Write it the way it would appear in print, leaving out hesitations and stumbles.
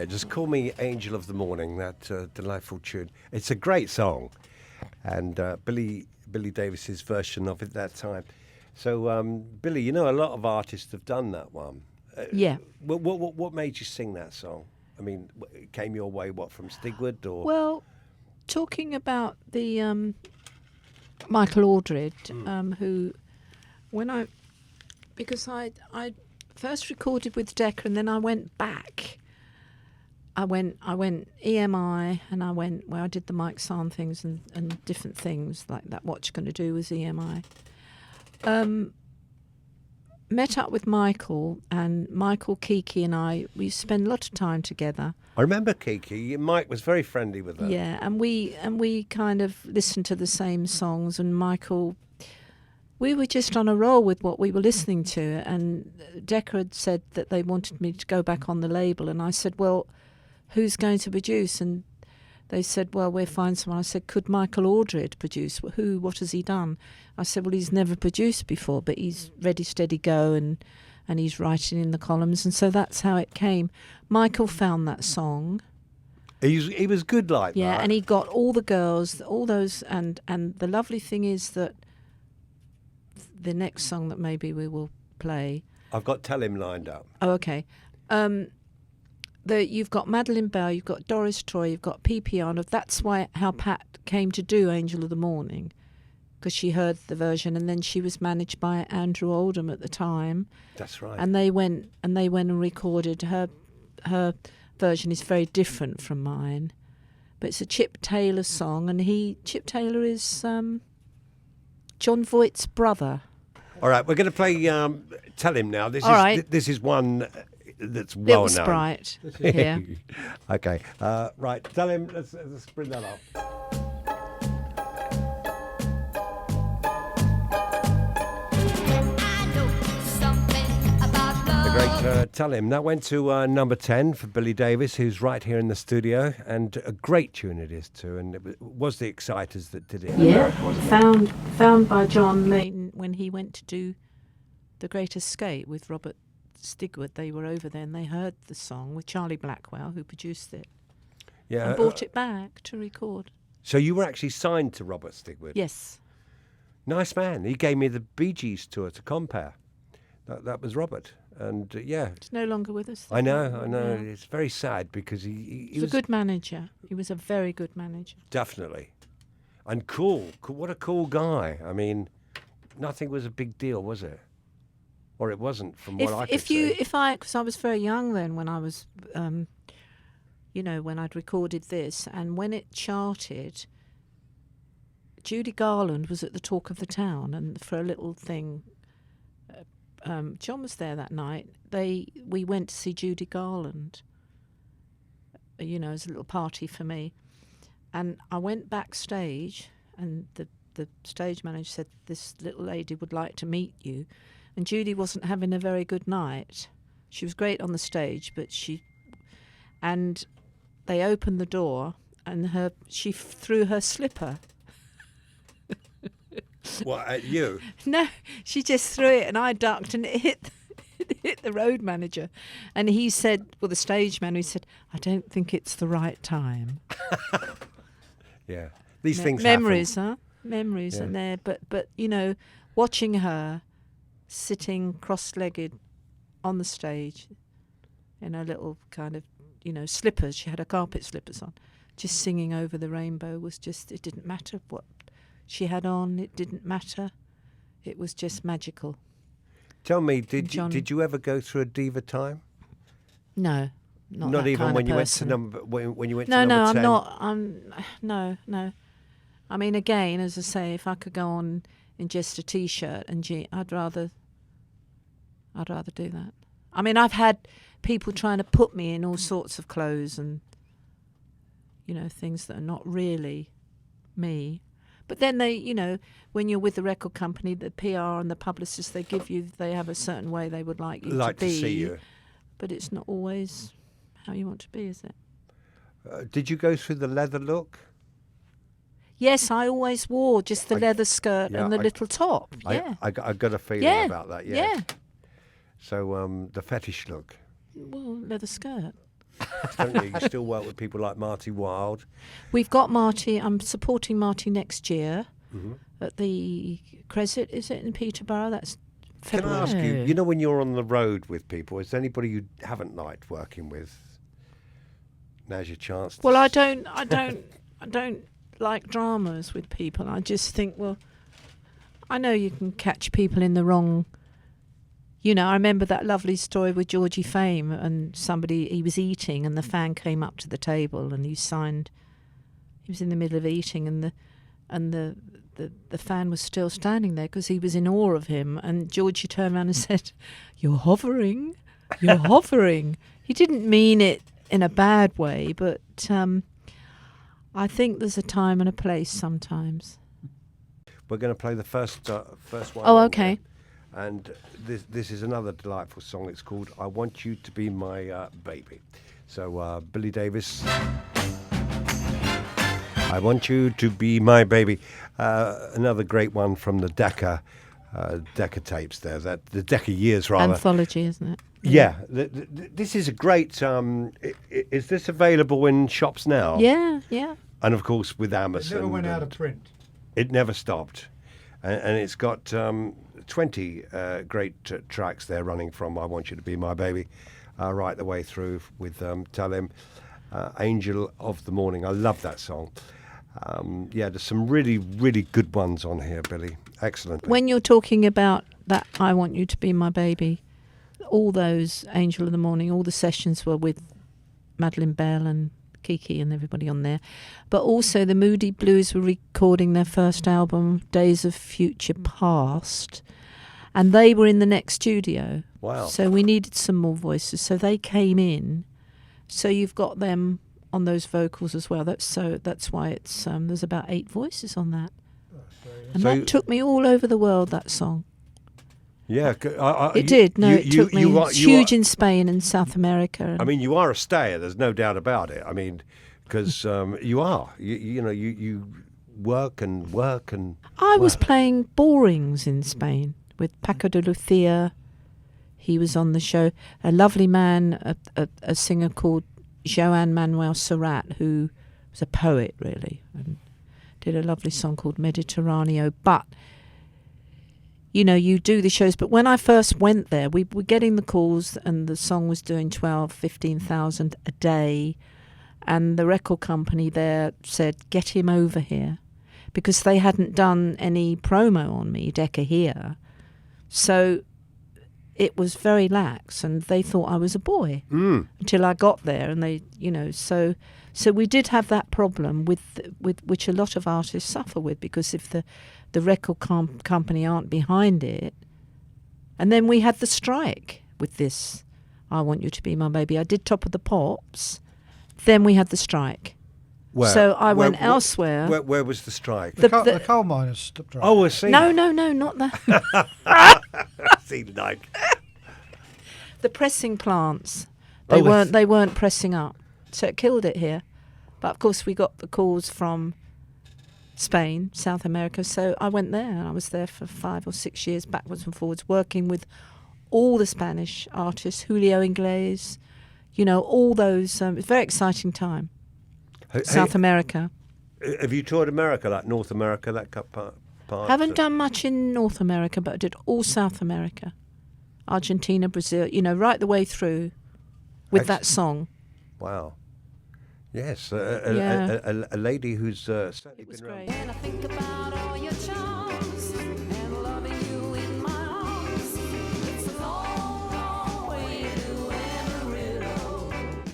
Just Call Me Angel of the Morning, that delightful tune. It's a great song. And Billie Davis's version of it that time. So, Billie, you know, a lot of artists have done that one. Yeah. What made you sing that song? I mean, it came your way, from Stigwood or? Well, talking about the Michael Aldred, who, because I first recorded with Decca and then I went back. I went EMI and I went where I did the Mike Sarn things and different things like that. What You Gonna Do was EMI. Met up with Michael, and Michael, Kiki and I, we spent a lot of time together. I remember Kiki. Mike was very friendly with her. Yeah, and we kind of listened to the same songs, and Michael, we were just on a roll with what we were listening to, and Decca had said that they wanted me to go back on the label, and I said, well, who's going to produce? And they said, well, we'll find someone. I said, could Michael Aldred produce? What has he done? I said, well, he's never produced before, but he's ready, steady, go, and he's writing in the columns. And so that's how it came. Michael found that song. He was good like that. Yeah, and he got all the girls, all those, and the lovely thing is that the next song that maybe we will play. I've got Tell Him lined up. Oh, okay. You've got Madeleine Bell, you've got Doris Troy, you've got P.P. Arnold. That's how Pat came to do Angel of the Morning, because she heard the version, and then she was managed by Andrew Oldham at the time. That's right. And they went and recorded her. Her version is very different from mine, but it's a Chip Taylor song, and Chip Taylor is John Voight's brother. All right, we're going to play Tell Him now. This is one that's well Little known. Sprite here. Okay, right. Tell Him. Let's bring that up. The great Tell Him. That went to number 10 for Billie Davis, who's right here in the studio, and a great tune it is too. And it was the Exciters that did it. Yeah, found by John Layton when he went to do The Great Escape with Robert Stigwood. They were over there and they heard the song with Charlie Blackwell, who produced it. Yeah, and brought it back to record. So you were actually signed to Robert Stigwood? Yes. Nice man. He gave me the Bee Gees tour to compare. That was Robert. And yeah. He's no longer with us. I know. Yeah. It's very sad because he was a good manager. He was a very good manager. Definitely. And cool. What a cool guy. I mean, nothing was a big deal, was it? Or it wasn't, from what I could see. Because I was very young then when I was, when I'd recorded this, and when it charted, Judy Garland was at the Talk of the Town, and for a little thing, John was there that night. We went to see Judy Garland, as a little party for me, and I went backstage, and the stage manager said, this little lady would like to meet you. And Judy wasn't having a very good night. She was great on the stage, but and they opened the door, and she threw her slipper. What, at you? No, she just threw it, and I ducked, and it hit the road manager. And he said, the stage manager said, I don't think it's the right time. Yeah, these things memories, happen. Memories, Yeah. and there, but watching her sitting cross-legged on the stage in her little kind of, slippers. She had her carpet slippers on, just singing Over the Rainbow was just, it didn't matter what she had on, it didn't matter. It was just magical. Tell me, did you ever go through a diva time? No, not even kind when of you person. went to when you went to number 10? I'm not. No. I mean, again, as I say, if I could go on in just a t-shirt and I'd rather do that. I mean, I've had people trying to put me in all sorts of clothes and, things that are not really me. But then they, when you're with the record company, the PR and the publicist, they have a certain way they would like you to be. To see you. But it's not always how you want to be, is it? Did you go through the leather look? Yes, I always wore just the leather skirt and the little top. Yeah. I got a feeling about that, yeah. So the fetish look. Well, leather skirt. don't you? You still work with people like Marty Wilde. We've got Marty. I'm supporting Marty next year Mm-hmm. at the Crescit, is it, in Peterborough? That's Can February. I ask you, you know, when you're on the road with people, is there anybody you haven't liked working with? Now's your chance. Well, I don't like dramas with people. I just think, well, I know you can catch people in the wrong. You know, I remember that lovely story with Georgie Fame, and he was eating, and the fan came up to the table, and he signed. He was in the middle of eating, and the fan was still standing there because he was in awe of him. And Georgie turned around and said, "You're hovering, you're hovering." He didn't mean it in a bad way, but I think there's a time and a place sometimes. We're going to play the first one. Oh, okay. And this is another delightful song. It's called "I Want You to Be My Baby." So Billie Davis. I Want You to Be My Baby. Another great one from the Decca tapes there. The Decca years, rather. Anthology, isn't it? Yeah. This is a great... is this available in shops now? Yeah, yeah. And, of course, with Amazon. It never went out of print. It never stopped. And it's got 20 great tracks there running from I Want You to Be My Baby right the way through with Tell Him, Angel of the Morning. I love that song. Yeah, there's some really, really good ones on here, Billy. Excellent. When you're talking about that, I Want You to Be My Baby, all those Angel of the Morning, all the sessions were with Madeleine Bell and Kiki and everybody on there. But also the Moody Blues were recording their first album, Days of Future Past, and they were in the next studio. Wow. So we needed some more voices. So they came in. So you've got them on those vocals as well. That's why it's there's about 8 voices on that. And So that took me all over the world, that song. Yeah. It did. No, it took me. It's huge in Spain and South America. I mean, you are a stayer. There's no doubt about it. I mean, because you are. You work and work and... I was playing ballrings in Spain with Paco de Lucia. He was on the show. A lovely man, a singer called Joan Manuel Serrat, who was a poet, really, and did a lovely song called Mediterraneo. But, you know, you do the shows. But when I first went there, we were getting the calls, and the song was doing 12, 15,000 a day. And the record company there said, get him over here, because they hadn't done any promo on me, Decca here. So it was very lax, and they thought I was a boy until I got there. And they, you know, so we did have that problem with which a lot of artists suffer with, because if the record company aren't behind it, and then we had the strike with this, I Want You to Be My Baby. I did Top of the Pops, then we had the strike. So I went elsewhere. Where was the strike? The coal miners stopped driving. Oh, I see. No, not that. Seemed like... The pressing plants. Oh, They weren't pressing up, so it killed it here. But of course, we got the calls from Spain, South America. So I went there, and I was there for 5 or 6 years, backwards and forwards, working with all the Spanish artists, Julio Inglés, you know, all those. It's a very exciting time. South America. Have you toured America, like North America, that part? Haven't done much in North America, but I did all South America. Argentina, Brazil, you know, right the way through with that song. Wow. Yes, a lady who's certainly It was been around. great. When I think about all your charms,